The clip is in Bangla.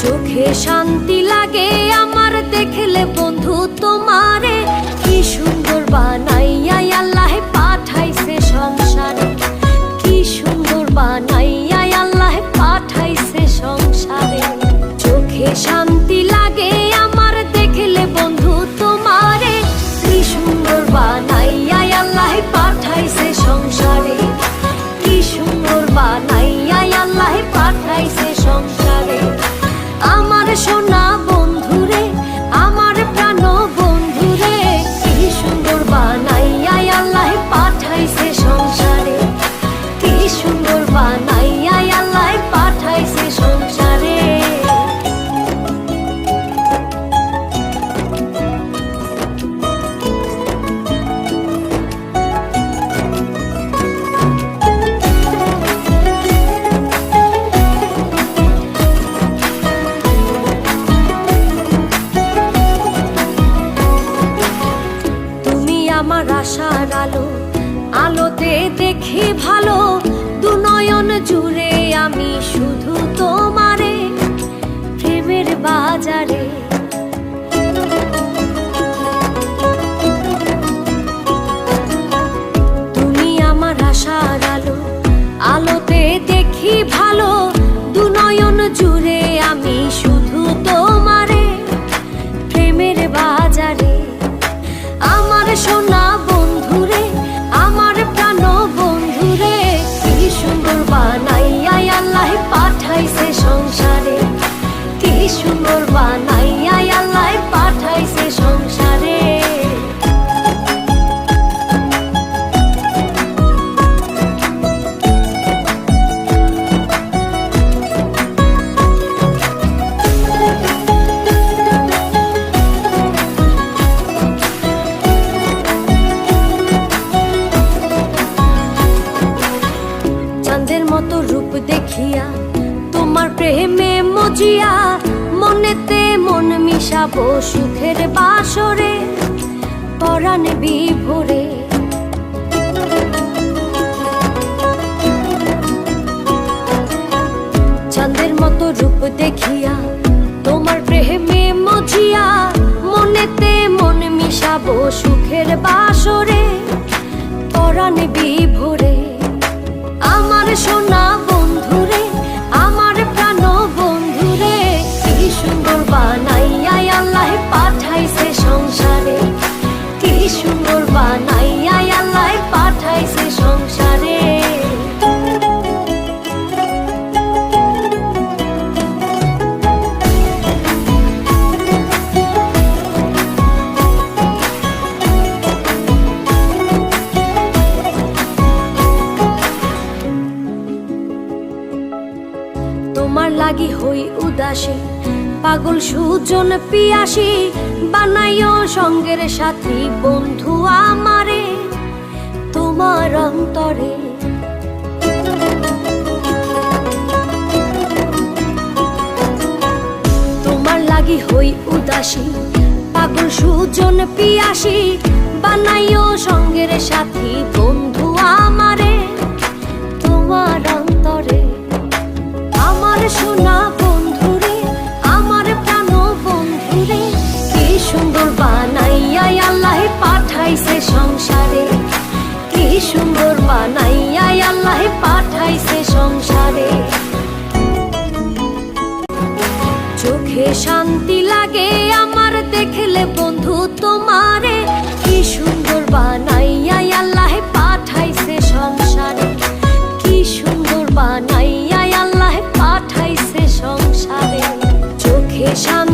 চোখে শান্তি লাগে আমার দেখলে বন্ধু তোমারে, কি সুন্দর বানাইয়া আল্লাহ পাঠাইছে সংসারে, কি সুন্দর বানাইয়া আল্লাহ পাঠাইছে সংসারে। চোখে শান্তি লাগে আমার দেখলে বন্ধু তোমারে, কি সুন্দর বানাইয়া আল্লাহ পাঠাইছে সংসারে, কি সুন্দর বানাইয়া আল্লাহ পাঠাইছে সংসারে। আমার সোনা বন্ধুরে, আমার প্রাণ বন্ধুরে, কি সুন্দর বানাইয়া আল্লাহ পাঠাইছে সংসারে, কি সুন্দর বানাইয়া আল্লাহ পাঠাইছে সংসারে। আমার আশার আলো, আলোতে দেখি ভালো, দুনয়ন জুড়ে আমি শুধু তোমারে, প্রেমের বাজারে। তুমি আমার আশার আলো, আলোতে দেখি ভালো, দুনয়ন জুড়ে আমি শুধু তোমারে, প্রেমের বাজারে। আমার সোনা বন্ধুরে, আমার প্রাণ বন্ধুরে, কি সুন্দর বানাইয়া আল্লাহ পাঠাইছে সংসারে, কি সুন্দর বানাইয়া আল্লাহ পাঠাইছে সংসারে। চাঁদের মতো রূপ দেখিয়া তোমার প্রেমে মজিয়া, মনেতে মন মিশাবো সুখের বাসরে, পরাণ বিভোরে। চাঁদের মতো রূপ দেখিয়া তোমার প্রেমে মজিয়া, মনেতে মন মিশাবো সুখের বাসরে, পরাণ বিভোরে। আমার সোনা বন্ধুরে, আমার প্রাণ বন্ধুরে, কি সুন্দর বানাইয়া আল্লাহ পাঠাইছে সংসারে, কি সুন্দর বানাইয়া আল্লাহ পাঠাইছে সংসারে। তোমার লাগি হই উদাসী, পাগল সুজন পিয়াসী, বানাইও সঙ্গের সাথী বন্ধু আমারে, তোমার অন্তরে। তোমার লাগি হই উদাসী, পাগল সুজন পিয়াসী, বানাইও সঙ্গের সাথী বন্ধু আমারে, তোমার অন্তরে। আমার সোনা বন্ধুরে, আমার প্রাণ বন্ধুরে, কি সুন্দর বানাইয়া আল্লাহ পাঠাইছে সংসারে, কি সুন্দর বানাইয়া আল্লাহ পাঠাইছে সংসারে। চোখে শান্তি লাগে আমার দেখলে বন্ধু তোমারে, কি সুন্দর বানাইয়া আল্লাহ পাঠাইছে সংসারে, কি সুন্দর বানাইয়া আল্লাহ পাঠাইছে সংসারে। চোখে শান্তি